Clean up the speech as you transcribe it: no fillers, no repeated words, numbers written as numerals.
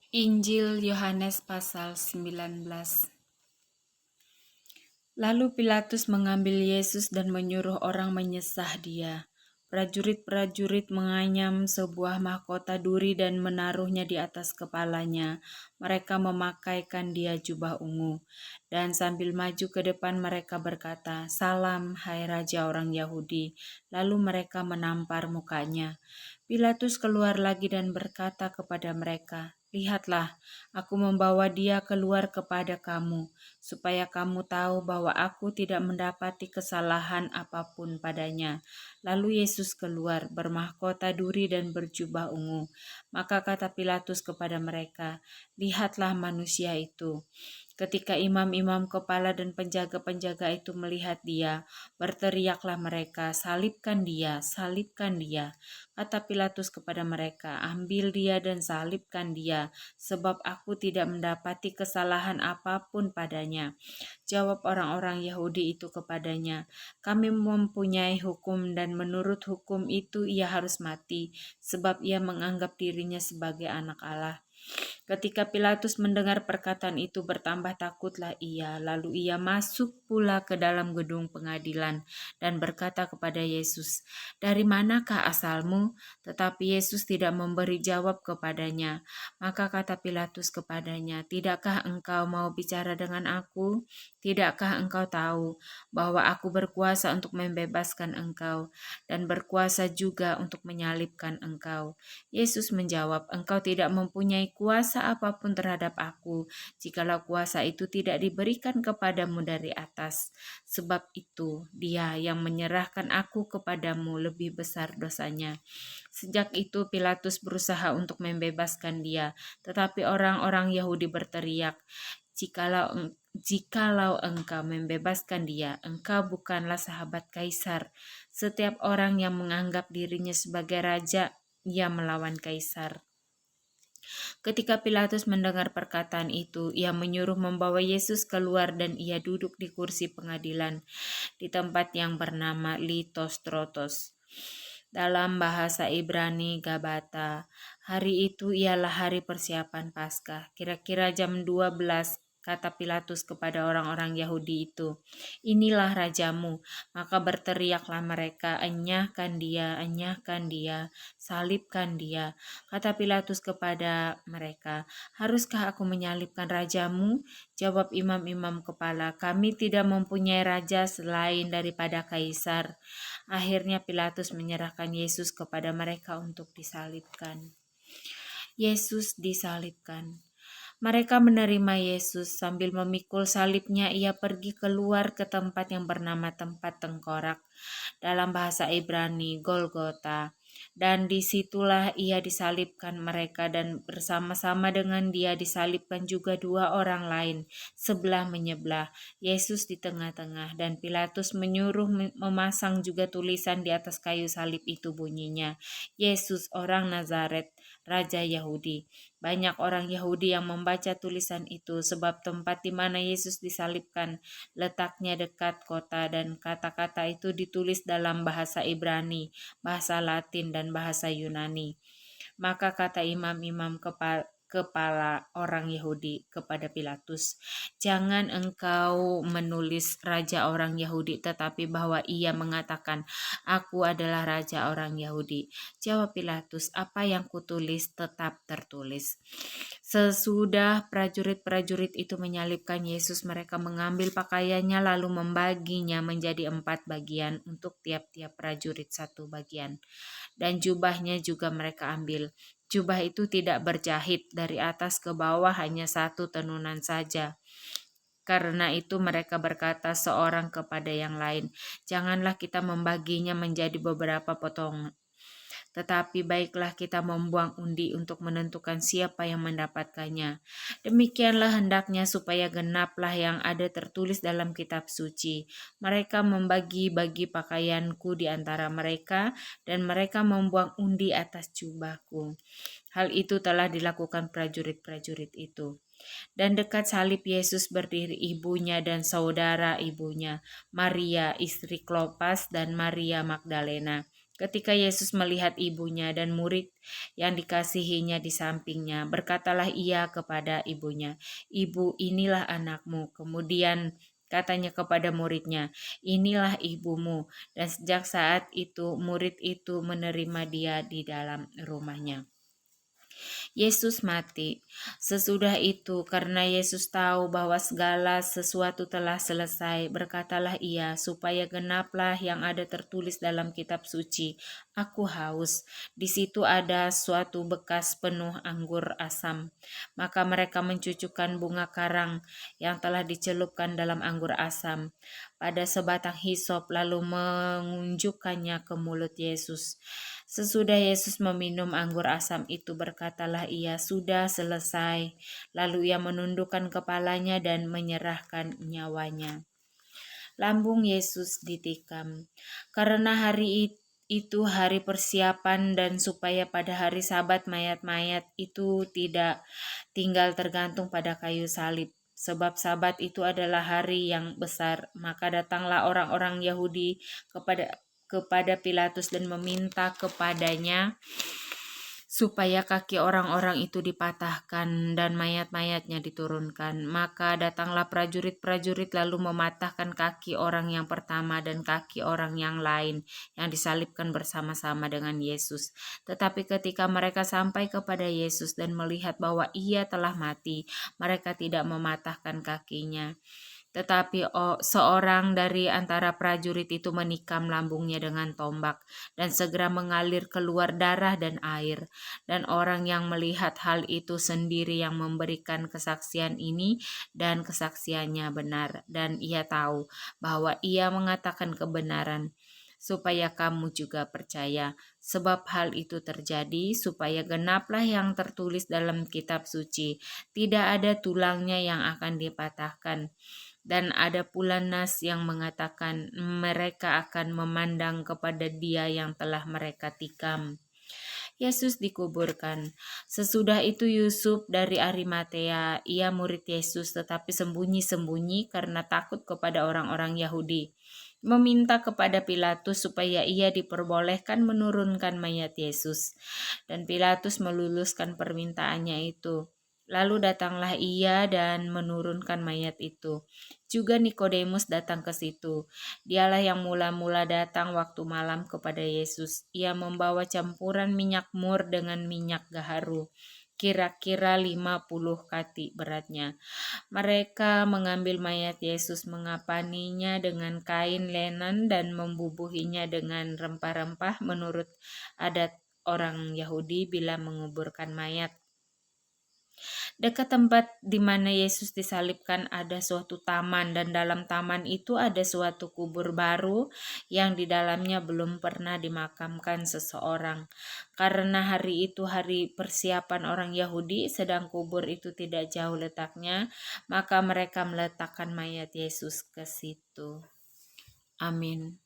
Injil Yohanes pasal 19. Lalu Pilatus mengambil Yesus dan menyuruh orang menyesah dia. Prajurit-prajurit menganyam sebuah mahkota duri dan menaruhnya di atas kepalanya. Mereka memakaikan dia jubah ungu. Dan sambil maju ke depan mereka berkata, "Salam, hai Raja orang Yahudi." Lalu mereka menampar mukanya. Pilatus keluar lagi dan berkata kepada mereka, "Lihatlah, aku membawa dia keluar kepada kamu, supaya kamu tahu bahwa aku tidak mendapati kesalahan apapun padanya." Lalu Yesus keluar, bermahkota duri dan berjubah ungu. Maka kata Pilatus kepada mereka, "Lihatlah manusia itu." Ketika imam-imam kepala dan penjaga-penjaga itu melihat dia, berteriaklah mereka, "Salibkan dia, salibkan dia." Kata Pilatus kepada mereka, "Ambil dia dan salibkan dia, sebab aku tidak mendapati kesalahan apapun padanya." Jawab orang-orang Yahudi itu kepadanya, "Kami mempunyai hukum dan menurut hukum itu ia harus mati, sebab ia menganggap dirinya sebagai anak Allah." Ketika Pilatus mendengar perkataan itu, bertambah takutlah ia. Lalu ia masuk pula ke dalam gedung pengadilan dan berkata kepada Yesus, "Dari manakah asalmu?" Tetapi Yesus tidak memberi jawab kepadanya. Maka kata Pilatus kepadanya, "Tidakkah engkau mau bicara dengan aku? Tidakkah engkau tahu bahwa aku berkuasa untuk membebaskan engkau dan berkuasa juga untuk menyalibkan engkau?" Yesus menjawab, "Engkau tidak mempunyai kuasa apapun terhadap aku, jikalau kuasa itu tidak diberikan kepadamu dari atas. Sebab itu, dia yang menyerahkan aku kepadamu lebih besar dosanya." Sejak itu Pilatus berusaha untuk membebaskan dia, tetapi orang-orang Yahudi berteriak, Jikalau engkau membebaskan dia, engkau bukanlah sahabat Kaisar. Setiap orang yang menganggap dirinya sebagai raja, ia melawan Kaisar." Ketika Pilatus mendengar perkataan itu, ia menyuruh membawa Yesus keluar dan ia duduk di kursi pengadilan di tempat yang bernama Litostrotos. Dalam bahasa Ibrani Gabata, hari itu ialah hari persiapan Paskah. Kira-kira jam 12, kata Pilatus kepada orang-orang Yahudi itu, "Inilah rajamu." Maka berteriaklah mereka, enyahkan dia, salibkan dia." Kata Pilatus kepada mereka, "Haruskah aku menyalibkan rajamu?" Jawab imam-imam kepala, "Kami tidak mempunyai raja selain daripada Kaisar." Akhirnya Pilatus menyerahkan Yesus kepada mereka untuk disalibkan. Yesus disalibkan. Mereka menerima Yesus. Sambil memikul salibnya, ia pergi keluar ke tempat yang bernama tempat tengkorak, dalam bahasa Ibrani Golgota. Dan disitulah ia disalibkan mereka, dan bersama-sama dengan dia disalibkan juga dua orang lain, sebelah menyebelah, Yesus di tengah-tengah. Dan Pilatus menyuruh memasang juga tulisan di atas kayu salib itu, bunyinya, "Yesus orang Nazaret, Raja Yahudi." Banyak orang Yahudi yang membaca tulisan itu, sebab tempat di mana Yesus disalibkan letaknya dekat kota, dan kata-kata itu ditulis dalam bahasa Ibrani, bahasa Latin, dan bahasa Yunani. Maka kata imam-imam kepala orang Yahudi kepada Pilatus, "Jangan engkau menulis Raja orang Yahudi, tetapi bahwa ia mengatakan, 'Aku adalah Raja orang Yahudi.'" Jawab Pilatus, "Apa yang kutulis tetap tertulis." Sesudah prajurit-prajurit itu menyalibkan Yesus, mereka mengambil pakaiannya lalu membaginya menjadi 4 bagian, untuk tiap-tiap prajurit 1 bagian. Dan jubahnya juga mereka ambil. Jubah itu tidak berjahit, dari atas ke bawah hanya 1 tenunan saja. Karena itu mereka berkata seorang kepada yang lain, "Janganlah kita membaginya menjadi beberapa potongan, tetapi baiklah kita membuang undi untuk menentukan siapa yang mendapatkannya. Demikianlah hendaknya supaya genaplah yang ada tertulis dalam kitab suci. Mereka membagi-bagi pakaianku di antara mereka, dan mereka membuang undi atas jubahku." Hal itu telah dilakukan prajurit-prajurit itu. Dan dekat salib Yesus berdiri ibunya dan saudara ibunya, Maria istri Klopas dan Maria Magdalena. Ketika Yesus melihat ibunya dan murid yang dikasihinya di sampingnya, berkatalah ia kepada ibunya, "Ibu, inilah anakmu." Kemudian katanya kepada muridnya, "Inilah ibumu." Dan sejak saat itu murid itu menerima dia di dalam rumahnya. Yesus mati. Sesudah itu, karena Yesus tahu bahwa segala sesuatu telah selesai, berkatalah ia, supaya genaplah yang ada tertulis dalam kitab suci, "Aku haus." Di situ ada suatu bekas penuh anggur asam. Maka mereka mencucukkan bunga karang yang telah dicelupkan dalam anggur asam pada sebatang hisop, lalu mengunjukkannya ke mulut Yesus. Sesudah Yesus meminum anggur asam itu, berkatalah ia, "Sudah selesai." Lalu ia menundukkan kepalanya dan menyerahkan nyawanya. Lambung Yesus ditikam. Karena itu hari persiapan, dan supaya pada hari Sabat mayat-mayat itu tidak tinggal tergantung pada kayu salib. Sebab Sabat itu adalah hari yang besar, maka datanglah orang-orang Yahudi kepada Pilatus dan meminta kepadanya supaya kaki orang-orang itu dipatahkan dan mayat-mayatnya diturunkan. Maka datanglah prajurit-prajurit lalu mematahkan kaki orang yang pertama dan kaki orang yang lain yang disalibkan bersama-sama dengan Yesus. Tetapi ketika mereka sampai kepada Yesus dan melihat bahwa ia telah mati, mereka tidak mematahkan kakinya. Tetapi seorang dari antara prajurit itu menikam lambungnya dengan tombak, dan segera mengalir keluar darah dan air. Dan orang yang melihat hal itu sendiri yang memberikan kesaksian ini, dan kesaksiannya benar. Dan ia tahu bahwa ia mengatakan kebenaran, supaya kamu juga percaya. Sebab hal itu terjadi supaya genaplah yang tertulis dalam kitab suci, "Tidak ada tulangnya yang akan dipatahkan." Dan ada pula nas yang mengatakan mereka akan memandang kepada dia yang telah mereka tikam. Yesus dikuburkan. Sesudah itu Yusuf dari Arimatea, ia murid Yesus tetapi sembunyi-sembunyi karena takut kepada orang-orang Yahudi, meminta kepada Pilatus supaya ia diperbolehkan menurunkan mayat Yesus. Dan Pilatus meluluskan permintaannya itu. Lalu datanglah ia dan menurunkan mayat itu. Juga Nikodemus datang ke situ. Dialah yang mula-mula datang waktu malam kepada Yesus. Ia membawa campuran minyak mur dengan minyak gaharu, kira-kira 50 kati beratnya. Mereka mengambil mayat Yesus, mengapaninya dengan kain lenan dan membubuhinya dengan rempah-rempah menurut adat orang Yahudi bila menguburkan mayat. Dekat tempat di mana Yesus disalibkan ada suatu taman, dan dalam taman itu ada suatu kubur baru yang di dalamnya belum pernah dimakamkan seseorang. Karena hari itu hari persiapan orang Yahudi, sedang kubur itu tidak jauh letaknya, maka mereka meletakkan mayat Yesus ke situ. Amin.